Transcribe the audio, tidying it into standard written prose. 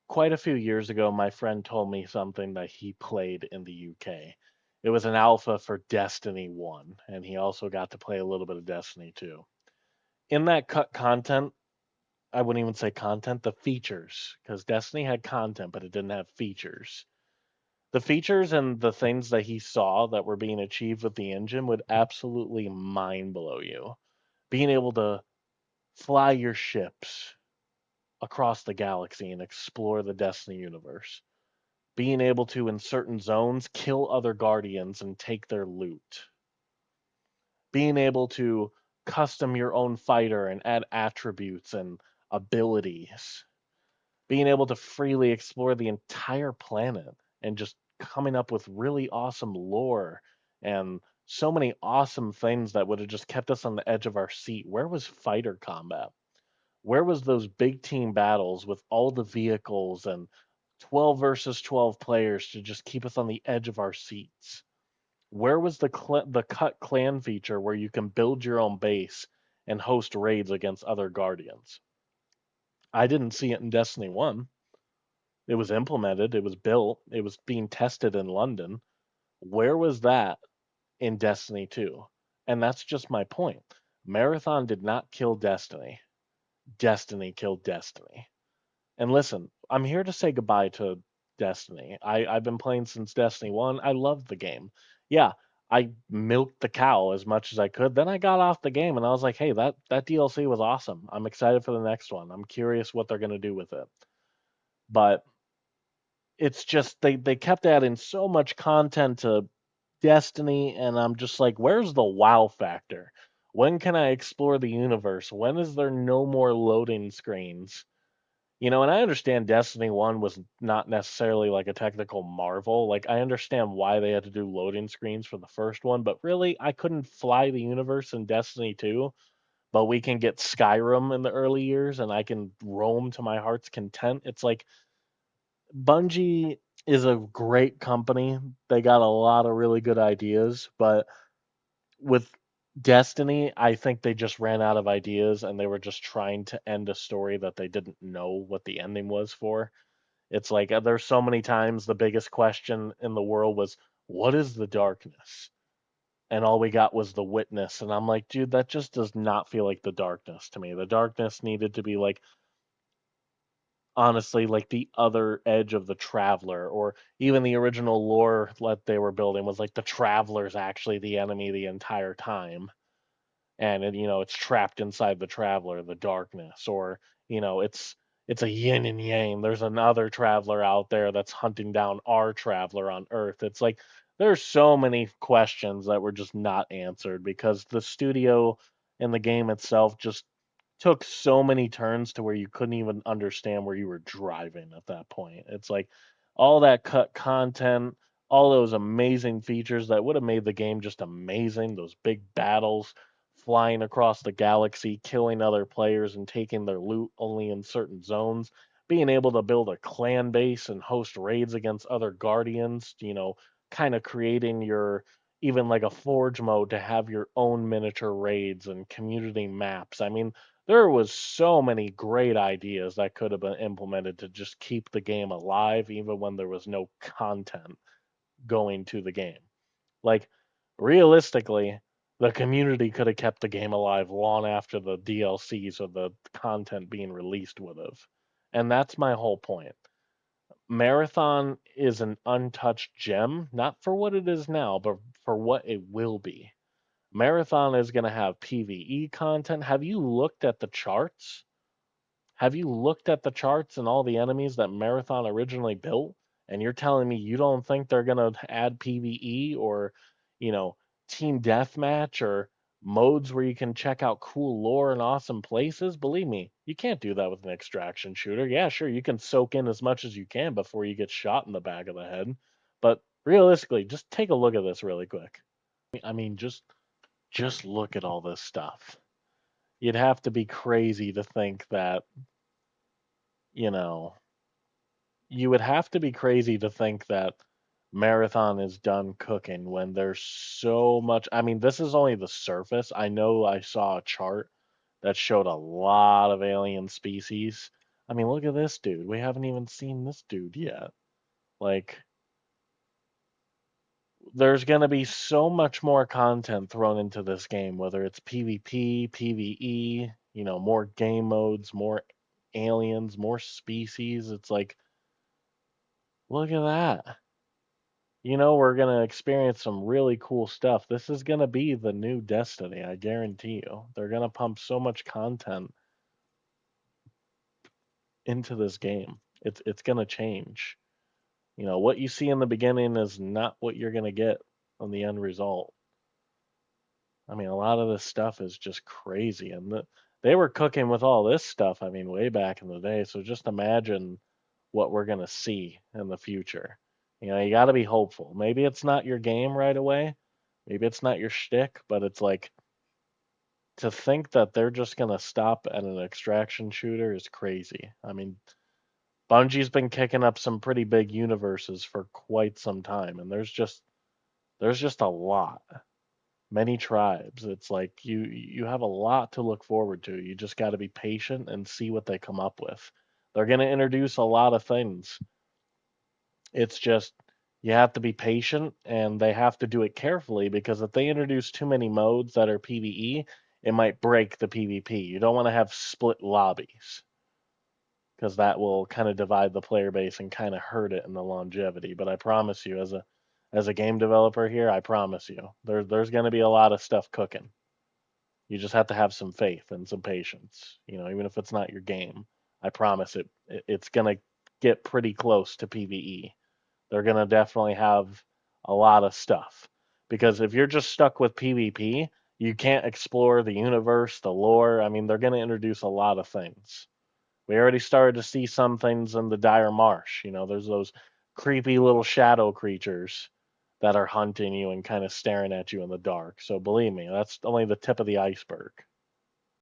Quite a few years ago, my friend told me something that he played in the UK. It was an alpha for Destiny 1, and he also got to play a little bit of Destiny 2. In that cut content, I wouldn't even say content, the features, because Destiny had content, but it didn't have features. The features and the things that he saw that were being achieved with the engine would absolutely mind blow you. Being able to fly your ships across the galaxy and explore the Destiny universe. Being able to, in certain zones, kill other guardians and take their loot. Being able to custom your own fighter and add attributes and abilities. Being able to freely explore the entire planet and just coming up with really awesome lore and so many awesome things that would have just kept us on the edge of our seat. Where was fighter combat? Where was those big team battles with all the vehicles and 12 versus 12 players to just keep us on the edge of our seats? Where was the cut clan feature where you can build your own base and host raids against other guardians? I didn't see it in Destiny 1. It was implemented, it was built, it was being tested in London. Where was that in Destiny 2? And that's just my point. Marathon did not kill Destiny. Destiny killed Destiny. And listen, I'm here to say goodbye to Destiny. I've been playing since Destiny 1. I love the game. Yeah, I milked the cow as much as I could. Then I got off the game and I was like, hey, that DLC was awesome. I'm excited for the next one. I'm curious what they're going to do with it. But it's just they kept adding so much content to Destiny, and I'm just like, where's the wow factor? When can I explore the universe? When is there no more loading screens? And I understand Destiny 1 was not necessarily like a technical marvel. Like, I understand why they had to do loading screens for the first one, but really, I couldn't fly the universe in Destiny 2, but we can get Skyrim in the early years and I can roam to my heart's content. It's like Bungie is a great company. They got a lot of really good ideas, but with Destiny, I think they just ran out of ideas and they were just trying to end a story that they didn't know what the ending was for. It's like there's so many times the biggest question in the world was, what is the darkness? And all we got was the witness. And I'm like, dude, that just does not feel like the darkness to me. The darkness needed to be like, honestly, like the other edge of the traveler, or even the original lore that they were building was like the traveler's actually the enemy the entire time, and it's trapped inside the traveler, the darkness, or it's a yin and yang. There's another traveler out there that's hunting down our traveler on Earth. It's like there's so many questions that were just not answered because the studio and the game itself just took so many turns to where you couldn't even understand where you were driving at that point. It's like all that cut content, all those amazing features that would have made the game just amazing, those big battles, flying across the galaxy, killing other players and taking their loot only in certain zones, being able to build a clan base and host raids against other guardians, kind of creating your even like a forge mode to have your own miniature raids and community maps. I mean, there was so many great ideas that could have been implemented to just keep the game alive even when there was no content going to the game. Like, realistically, the community could have kept the game alive long after the DLCs or the content being released would have. And that's my whole point. Marathon is an untouched gem, not for what it is now, but for what it will be. Marathon is going to have PvE content. Have you looked at the charts? Have you looked at the charts and all the enemies that Marathon originally built? And you're telling me you don't think they're going to add PvE or, you know, team deathmatch or modes where you can check out cool lore and awesome places? Believe me, you can't do that with an extraction shooter. Yeah, sure, you can soak in as much as you can before you get shot in the back of the head. But realistically, just take a look at this really quick. I mean, just look at all this stuff. You'd have to be crazy to think that, you know, you would have to be crazy to think that Marathon is done cooking when there's so much. I mean, this is only the surface. I know I saw a chart that showed a lot of alien species. I mean, look at this dude. We haven't even seen this dude yet. Like, there's going to be so much more content thrown into this game, whether it's PvP, PvE, more game modes, more aliens, more species. It's like, look at that. We're going to experience some really cool stuff. This is going to be the new Destiny, I guarantee you. They're going to pump so much content into this game. It's going to change. What you see in the beginning is not what you're going to get on the end result. I mean, a lot of this stuff is just crazy, and they were cooking with all this stuff. I mean, way back in the day. So just imagine what we're gonna see in the future. You got to be hopeful. Maybe it's not your game right away. Maybe it's not your shtick, but it's like to think that they're just gonna stop at an extraction shooter is crazy. I mean, Bungie's been kicking up some pretty big universes for quite some time, and there's just a lot. Many tribes. It's like you have a lot to look forward to. You just got to be patient and see what they come up with. They're going to introduce a lot of things. It's just you have to be patient and they have to do it carefully because if they introduce too many modes that are PvE, it might break the PvP. You don't want to have split lobbies because that will kind of divide the player base and kind of hurt it in the longevity. But I promise you, as a game developer here, I promise you, there's going to be a lot of stuff cooking. You just have to have some faith and some patience. Even if it's not your game, I promise it's gonna get pretty close to PvE. They're gonna definitely have a lot of stuff because if you're just stuck with PvP, you can't explore the universe, the lore. I mean, they're gonna introduce a lot of things. We already started to see some things in the Dire Marsh. There's those creepy little shadow creatures that are hunting you and kind of staring at you in the dark. So believe me, that's only the tip of the iceberg.